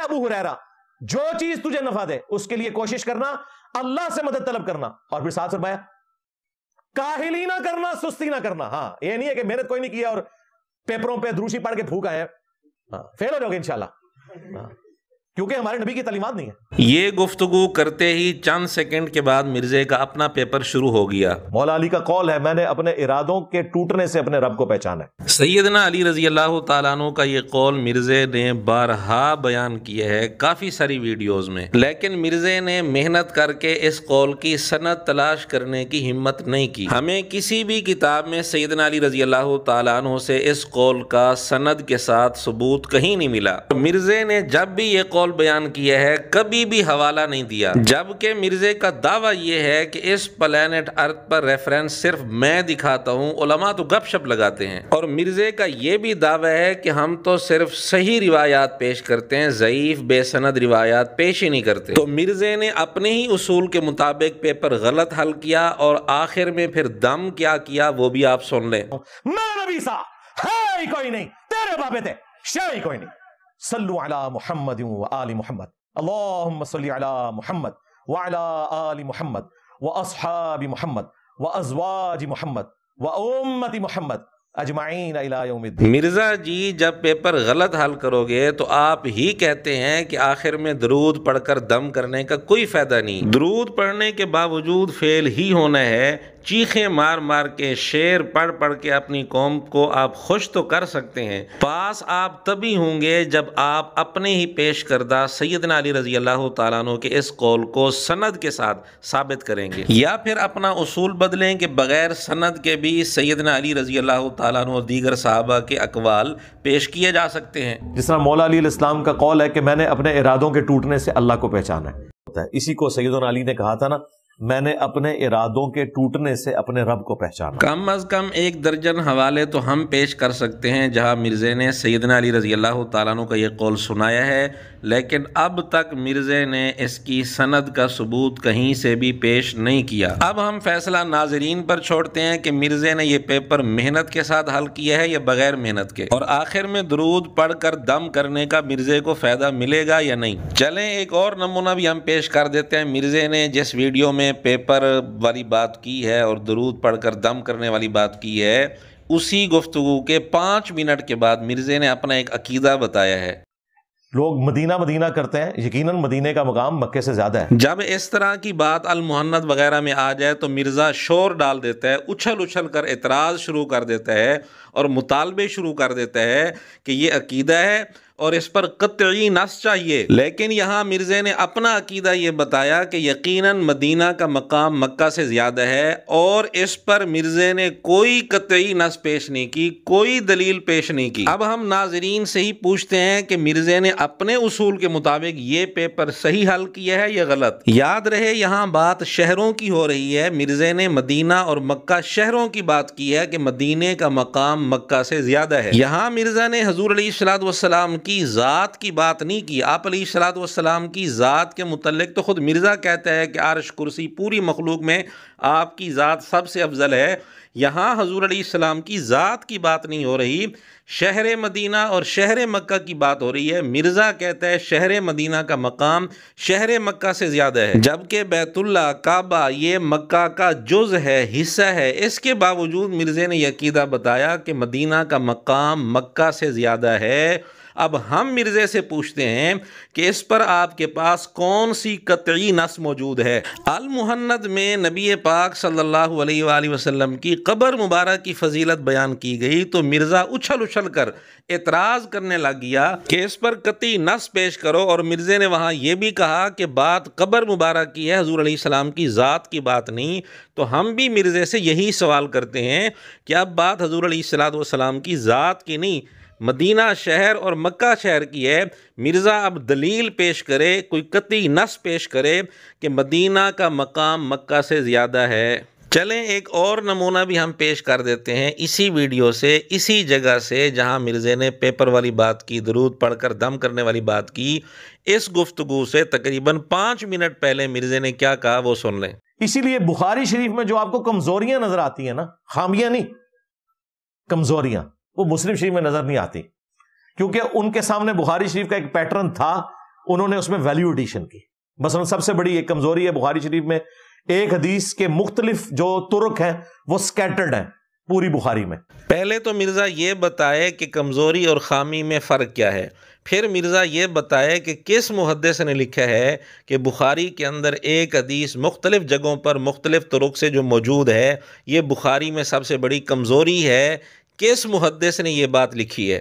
ابو ہریرہ جو چیز تجھے نفع دے اس کے لیے کوشش کرنا، اللہ سے مدد طلب کرنا، اور پھر ساتھ فرمایا کاہلی نہ کرنا، سستی نہ کرنا. ہاں یہ نہیں ہے کہ محنت کوئی نہیں کیا اور پیپروں پہ دروشی پڑھ کے پھونک آئے ہیں، فیل ہو جاؤ گے انشاءاللہ، کیونکہ ہمارے نبی کی تعلیمات نہیں ہے. یہ گفتگو کرتے ہی چند سیکنڈ کے بعد مرزے کا اپنا پیپر شروع ہو گیا. مولا علی کا قول ہے، میں نے اپنے ارادوں کے ٹوٹنے سے اپنے رب کو پہچانا ہے. سیدنا علی رضی اللہ تعالیٰ عنہ کا یہ قول مرزے نے بارہا بیان کیا ہے کافی ساری ویڈیوز میں، لیکن مرزے نے محنت کر کے اس قول کی سند تلاش کرنے کی ہمت نہیں کی. ہمیں کسی بھی کتاب میں سیدنا علی رضی اللہ تعالیٰ عنہ سے اس قول کا سند کے ساتھ ثبوت کہیں نہیں ملا. مرزے نے جب بھی یہ قول بیان کیا ہے کبھی بھی حوالہ نہیں دیا، جبکہ مرزے کا دعویٰ یہ ہے کہ اس پلانٹ ارتھ پر ریفرنس صرف میں دکھاتا ہوں، علماء تو گپ شپ لگاتے ہیں. اور مرزے کا یہ بھی دعویٰ ہے کہ ہم تو صرف صحیح روایات پیش کرتے ہیں، ضعیف بے سند روایات پیش ہی نہیں کرتے. تو مرزے نے اپنے ہی اصول کے مطابق پیپر غلط حل کیا اور آخر میں پھر دم کیا کیا وہ بھی آپ سن لیں. میں نبی سا ہے ہی کوئی نہیں، تیرے بابے تھے شے ہی کوئی نہیں. صلو علی محمد و آل محمد، اللہم صلی علی محمد وعلی آل محمد واصحاب محمد وازواج محمد وامت محمد اجمعین الی یوم الدین. مرزا جی جب پیپر غلط حل کرو گے تو آپ ہی کہتے ہیں کہ آخر میں درود پڑھ کر دم کرنے کا کوئی فائدہ نہیں. درود پڑھنے کے باوجود فیل ہی ہونا ہے. چیخیں مار مار کے شعر پڑھ پڑھ کے اپنی قوم کو آپ خوش تو کر سکتے ہیں، پاس آپ تبھی ہوں گے جب آپ اپنے ہی پیش کردہ سیدنا علی رضی اللہ تعالیٰ عنہ کے اس قول کو سند کے ساتھ ثابت کریں گے، یا پھر اپنا اصول بدلیں کہ بغیر سند کے بھی سیدنا علی رضی اللہ تعالیٰ عنہ اور دیگر صحابہ کے اقوال پیش کیے جا سکتے ہیں. جس طرح مولا علی علیہ السلام کا قول ہے کہ میں نے اپنے ارادوں کے ٹوٹنے سے اللہ کو پہچانا ہے. اسی کو سیدنا علی نے کہا تھا نا، میں نے اپنے ارادوں کے ٹوٹنے سے اپنے رب کو پہچانا. کم از کم 1 درجن حوالے تو ہم پیش کر سکتے ہیں جہاں مرزے نے سیدنا علی رضی اللہ تعالیٰ عنہ کا یہ قول سنایا ہے، لیکن اب تک مرزے نے اس کی سند کا ثبوت کہیں سے بھی پیش نہیں کیا. اب ہم فیصلہ ناظرین پر چھوڑتے ہیں کہ مرزے نے یہ پیپر محنت کے ساتھ حل کیا ہے یا بغیر محنت کے، اور آخر میں درود پڑھ کر دم کرنے کا مرزے کو فائدہ ملے گا یا نہیں. چلیں ایک اور نمونہ بھی ہم پیش کر دیتے ہیں. مرزے نے جس ویڈیو میں پیپر والی بات کی ہے اور درود پڑھ کر دم کرنے والی بات کی ہے، اسی گفتگو کے 5 منٹ کے بعد مرزے نے اپنا ایک عقیدہ بتایا ہے. لوگ مدینہ مدینہ کرتے ہیں، یقیناً مدینے کا مقام مکے سے زیادہ ہے. جب اس طرح کی بات المحنت وغیرہ میں آ جائے تو مرزا شور ڈال دیتا ہے، اچھل اچھل کر اعتراض شروع کر دیتا ہے اور مطالبے شروع کر دیتا ہے کہ یہ عقیدہ ہے اور اس پر قطعی نص چاہیے. لیکن یہاں مرزے نے اپنا عقیدہ یہ بتایا کہ یقیناً مدینہ کا مقام مکہ سے زیادہ ہے، اور اس پر مرزے نے کوئی قطعی نص پیش نہیں کی، کوئی دلیل پیش نہیں کی. اب ہم ناظرین سے ہی پوچھتے ہیں کہ مرزے نے اپنے اصول کے مطابق یہ پیپر صحیح حل کیا ہے یا غلط؟ یاد رہے یہاں بات شہروں کی ہو رہی ہے. مرزے نے مدینہ اور مکہ شہروں کی بات کی ہے کہ مدینے کا مقام مکہ سے زیادہ ہے. یہاں مرزا نے حضور علیہ الصلوۃ والسلام کی ذات کی بات نہیں کی. آپ علیہ الصلوۃ والسلام کی ذات کے متعلق تو خود مرزا کہتا ہے کہ عرش کرسی پوری مخلوق میں آپ کی ذات سب سے افضل ہے. یہاں حضور علیہ السلام کی ذات کی بات نہیں ہو رہی، شہر مدینہ اور شہر مکہ کی بات ہو رہی ہے. مرزا کہتا ہے شہر مدینہ کا مقام شہر مکہ سے زیادہ ہے، جبکہ بیت اللہ کعبہ یہ مکہ کا جز ہے، حصہ ہے. اس کے باوجود مرزے نے یہ عقیدہ بتایا کہ مدینہ کا مقام مکہ سے زیادہ ہے. اب ہم مرزے سے پوچھتے ہیں کہ اس پر آپ کے پاس کون سی قطعی نص موجود ہے؟ المحنت میں نبی پاک صلی اللہ علیہ وآلہ وسلم کی قبر مبارک کی فضیلت بیان کی گئی تو مرزا اچھل اچھل کر اعتراض کرنے لگ گیا کہ اس پر قطعی نص پیش کرو، اور مرزے نے وہاں یہ بھی کہا کہ بات قبر مبارک کی ہے، حضور علیہ السلام کی ذات کی بات نہیں. تو ہم بھی مرزے سے یہی سوال کرتے ہیں کہ اب بات حضور علیہ الصلوۃ والسلام کی ذات کی نہیں، مدینہ شہر اور مکہ شہر کی ہے. مرزا اب دلیل پیش کرے، کوئی قطعی نص پیش کرے کہ مدینہ کا مقام مکہ سے زیادہ ہے. چلیں ایک اور نمونہ بھی ہم پیش کر دیتے ہیں اسی ویڈیو سے، اسی جگہ سے جہاں مرزے نے پیپر والی بات کی، درود پڑھ کر دم کرنے والی بات کی. اس گفتگو سے تقریباً 5 منٹ پہلے مرزے نے کیا کہا وہ سن لیں. اسی لیے بخاری شریف میں جو آپ کو کمزوریاں نظر آتی ہیں نا، خامیاں نہیں، کمزوریاں، وہ مسلم شریف میں نظر نہیں آتی، کیونکہ ان کے سامنے بخاری شریف کا ایک پیٹرن تھا انہوں نے اس میں ویلیو ایڈیشن کی. مثلا سب سے بڑی ایک کمزوری ہے بخاری شریف میں، ایک حدیث کے مختلف جو طرق ہیں وہ سکیٹرڈ ہیں پوری بخاری میں. پہلے تو مرزا یہ بتائے کہ کمزوری اور خامی میں فرق کیا ہے، پھر مرزا یہ بتائے کہ کس محدث نے لکھا ہے کہ بخاری کے اندر ایک حدیث مختلف جگہوں پر مختلف طرق سے جو موجود ہے یہ بخاری میں سب سے بڑی کمزوری ہے، کس محدث نے یہ بات لکھی ہے.